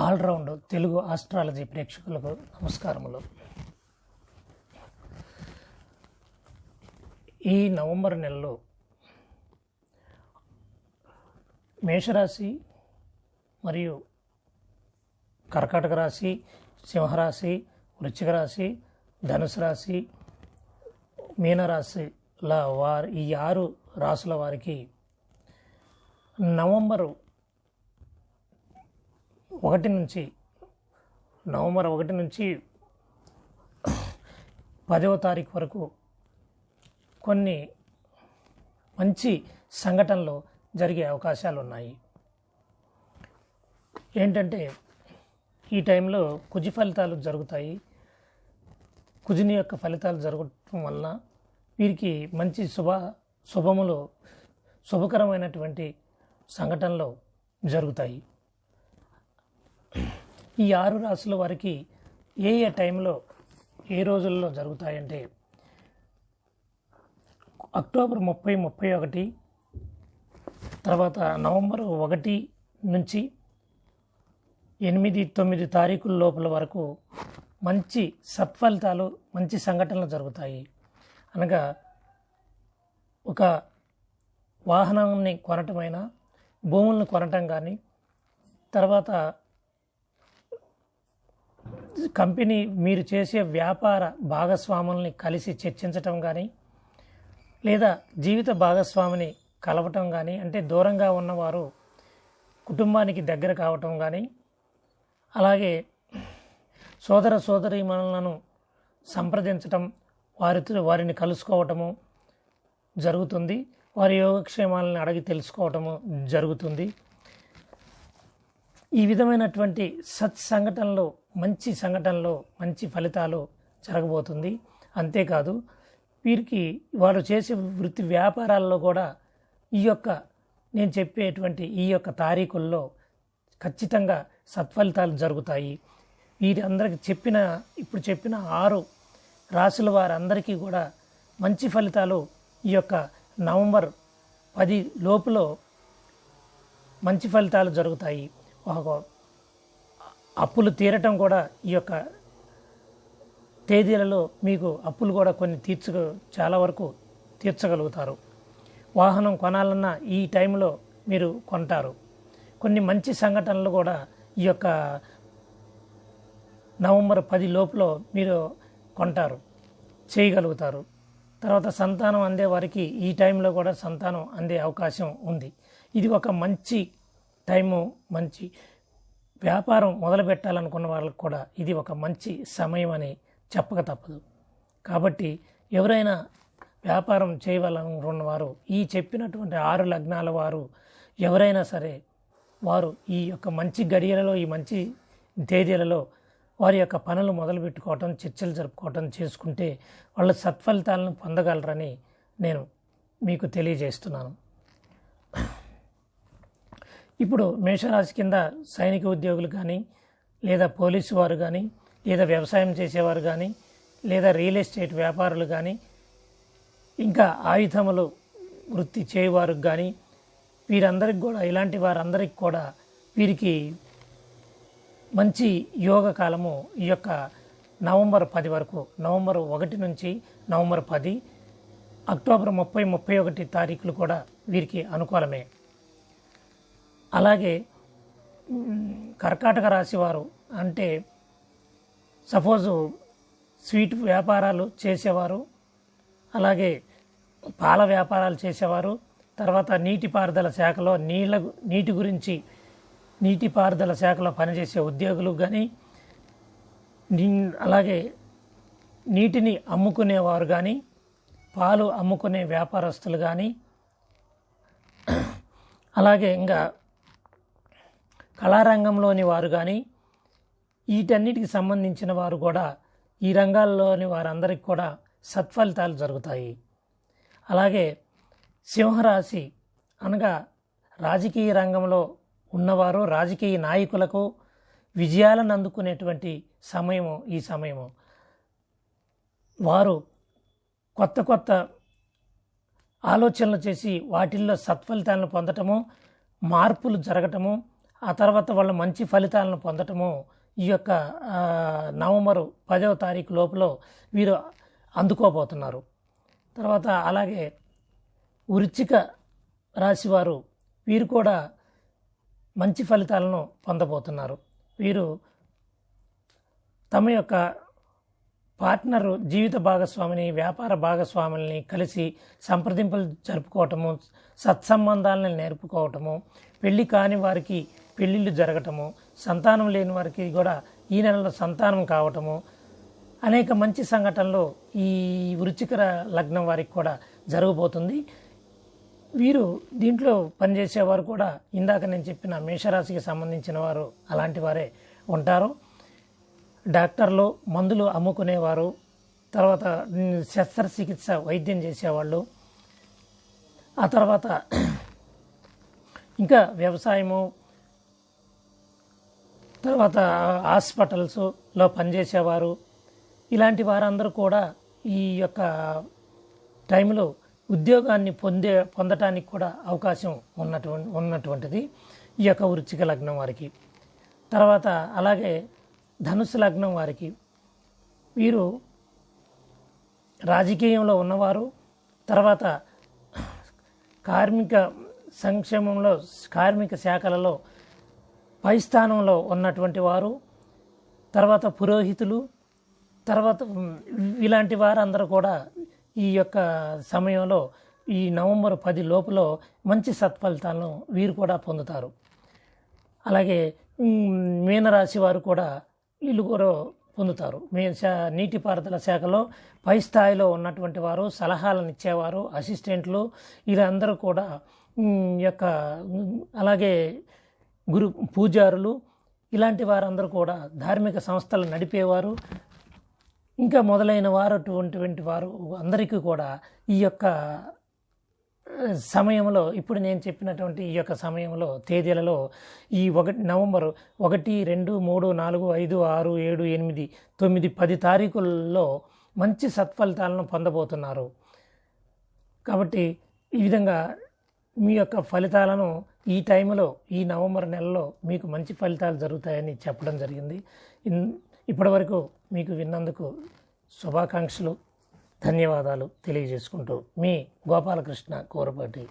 All round Telugu astrology ప్రేక్షకులకు నమస్కారములు. ఈ నవంబర్ నెలలో మేషరాశి మరియు కర్కాటక రాశి, సింహరాశి, వృశ్చిక రాశి, ధనుసు రాశి, మీనరాశిల వారి ఈ 6 రాశుల వారికి నవంబర్ 1 నుంచి 10వ తారీఖు వరకు కొన్ని మంచి సంఘటనలు జరిగే అవకాశాలు ఉన్నాయి. ఏంటంటే ఈ టైంలో కుజి ఫలితాలు జరుగుతాయి. కుజుని యొక్క ఫలితాలు జరగటం వలన వీరికి మంచి శుభకరమైనటువంటి సంఘటనలు జరుగుతాయి. ఈ 6 రాశుల వారికి ఏ టైంలో ఏ రోజుల్లో జరుగుతాయంటే అక్టోబర్ 30, 31, తర్వాత నవంబర్ 1 నుంచి 8, 9 తారీఖుల లోపల వరకు మంచి సత్ఫలితాలు, మంచి సంఘటనలు జరుగుతాయి. అనగా ఒక వాహనాన్ని కొనటమైనా, భూములను కొనటం కానీ, తర్వాత కంపెనీ మీరు చేసే వ్యాపార భాగస్వాముల్ని కలిసి చర్చించటం కానీ, లేదా జీవిత భాగస్వామిని కలవటం కానీ, అంటే దూరంగా ఉన్నవారు కుటుంబానికి దగ్గర కావటం కానీ, అలాగే సోదర సోదరీమణులను సంప్రదించటం, వారిని కలుసుకోవటము జరుగుతుంది. వారి యోగక్షేమాలను అడిగి తెలుసుకోవటము జరుగుతుంది. ఈ విధమైనటువంటి సంఘటనలు, మంచి సంఘటనలు, మంచి ఫలితాలు జరగబోతుంది. అంతేకాదు వీరికి వారు చేసే వృత్తి వ్యాపారాల్లో కూడా నేను చెప్పేటువంటి ఈ యొక్క తారీఖుల్లో ఖచ్చితంగా సత్ఫలితాలు జరుగుతాయి. వీరందరికీ ఇప్పుడు చెప్పిన 6 రాశుల వారందరికీ కూడా మంచి ఫలితాలు ఈ యొక్క నవంబర్ 10 లోపులో మంచి ఫలితాలు జరుగుతాయి. అప్పులు తీరటం కూడా ఈ యొక్క తేదీలలో మీకు అప్పులు కూడా కొన్ని చాలా వరకు తీర్చగలుగుతారు. వాహనం కొనాలన్నా ఈ టైంలో మీరు కొంటారు. కొన్ని మంచి సంఘటనలు కూడా ఈ యొక్క నవంబర్ 10 లోపులో మీరు చేయగలుగుతారు. తర్వాత సంతానం అందే వారికి ఈ టైంలో కూడా సంతానం అందే అవకాశం ఉంది. ఇది ఒక మంచి టైము. మంచి వ్యాపారం మొదలు పెట్టాలనుకున్న వాళ్ళకు కూడా ఇది ఒక మంచి సమయం అని చెప్పక తప్పదు. కాబట్టి ఎవరైనా వ్యాపారం చేయవాలనుకున్న వారు, ఈ చెప్పినటువంటి 6 లగ్నాల వారు ఎవరైనా సరే, వారు ఈ యొక్క మంచి గడియలలో, ఈ మంచి తేదీలలో వారి యొక్క పనులు మొదలు పెట్టుకోవటం, చర్చలు జరుపుకోవటం చేసుకుంటే వాళ్ళు సత్ఫలితాలను పొందగలరని నేను మీకు తెలియజేస్తున్నాను. ఇప్పుడు మేషరాశి కింద సైనిక ఉద్యోగులు కానీ, లేదా పోలీసు వారు కానీ, లేదా వ్యవసాయం చేసేవారు కానీ, లేదా రియల్ ఎస్టేట్ వ్యాపారులు కానీ, ఇంకా ఆయుధములు వృత్తి చేయవారు కానీ, వీరందరికి కూడా, ఇలాంటి వారందరికి కూడా వీరికి మంచి యోగ కాలము ఈ యొక్క నవంబర్ 10 వరకు, నవంబర్ 1 నుంచి నవంబర్ 10, అక్టోబర్ 30, 31 తారీఖులు కూడా వీరికి అనుకూలమే. అలాగే కర్కాటక రాశి వారు, అంటే సపోజు స్వీట్ వ్యాపారాలు చేసేవారు, అలాగే పాల వ్యాపారాలు చేసేవారు, తర్వాత నీటిపారుదల శాఖలో నీటిపారుదల శాఖలో పనిచేసే ఉద్యోగులు కానీ, అలాగే నీటిని అమ్ముకునేవారు కానీ, పాలు అమ్ముకునే వ్యాపారస్తులు కానీ, అలాగే ఇంకా కళారంగంలోని వారు కానీ, వీటన్నిటికి సంబంధించిన వారు కూడా, ఈ రంగాల్లోని వారందరికీ కూడా సత్ఫలితాలు జరుగుతాయి. అలాగే సింహరాశి అనగా రాజకీయ రంగంలో ఉన్నవారు, రాజకీయ నాయకులకు విజయాలను అందుకునేటువంటి సమయము ఈ సమయము. వారు కొత్త ఆలోచనలు చేసి వాటిల్లో సత్ఫలితాలను పొందటము, మార్పులు జరగటము, ఆ తర్వాత వాళ్ళు మంచి ఫలితాలను పొందటము ఈ యొక్క నవంబరు 10వ తారీఖు లోపల వీరు అందుకోబోతున్నారు. తర్వాత అలాగే వృశ్చిక రాశివారు వీరు కూడా మంచి ఫలితాలను పొందబోతున్నారు. వీరు తమ యొక్క పార్ట్నరు, జీవిత భాగస్వామిని, వ్యాపార భాగస్వాముల్ని కలిసి సంప్రదింపులు జరుపుకోవటము, సత్సంబంధాలను నేర్పుకోవటము, పెళ్లి కాని వారికి పెళ్ళిళ్ళు జరగటము, సంతానం లేని వారికి కూడా ఈ నెలలో సంతానం కావటము, అనేక మంచి సంఘటనలు ఈ వృశ్చిక లగ్నం వారికి కూడా జరగబోతుంది. వీరు దీంట్లో పనిచేసేవారు కూడా ఇందాక నేను చెప్పిన మేషరాశికి సంబంధించిన వారు అలాంటి వారే ఉంటారు. డాక్టర్లు, మందులు అమ్ముకునేవారు, తర్వాత శస్త్రచికిత్స వైద్యం చేసేవాళ్ళు, ఆ తర్వాత ఇంకా వ్యవసాయము, తర్వాత హాస్పిటల్స్లో పనిచేసేవారు, ఇలాంటి వారందరూ కూడా ఈ యొక్క టైంలో ఉద్యోగాన్ని పొందటానికి కూడా అవకాశం ఉన్నటువంటిది ఈ యొక్క వృశ్చిక లగ్నం వారికి. తర్వాత అలాగే ధనుస్సు లగ్నం వారికి వీరు రాజకీయంలో ఉన్నవారు, తర్వాత కార్మిక సంక్షేమంలో, కార్మిక శాఖలలో పై స్థానంలో ఉన్నటువంటి వారు, తర్వాత పురోహితులు, తర్వాత ఇలాంటి వారందరూ కూడా ఈ యొక్క సమయంలో ఈ నవంబర్ 10 లోపల మంచి సత్ఫలితాలను వీరు కూడా పొందుతారు. అలాగే మీనరాశి వారు కూడా వీళ్ళు కూడా పొందుతారు. నీటిపారుదల శాఖలో పై స్థాయిలో ఉన్నటువంటి వారు, సలహాలను ఇచ్చేవారు, అసిస్టెంట్లు, వీరందరూ కూడా యొక్క అలాగే పూజారులు, ఇలాంటి వారందరూ కూడా ధార్మిక సంస్థలు నడిపేవారు, ఇంకా మొదలైన వారు అటువంటి వారు అందరికీ కూడా ఈ యొక్క సమయంలో, ఇప్పుడు నేను చెప్పినటువంటి ఈ యొక్క సమయంలో తేదీలలో ఈ నవంబర్ 1, 2, 3, 4, 5, 6, 7, 8, 9, 10 తారీఖుల్లో మంచి సత్ఫలితాలను పొందబోతున్నారు. కాబట్టి ఈ విధంగా మీ యొక్క ఫలితాలను ఈ టైంలో, ఈ నవంబర్ నెలలో మీకు మంచి ఫలితాలు జరుగుతాయని చెప్పడం జరిగింది. ఇప్పటివరకు మీకు విన్నందుకు శుభాకాంక్షలు, ధన్యవాదాలు తెలియజేసుకుంటూ మీ గోపాలకృష్ణ కూరపాటి.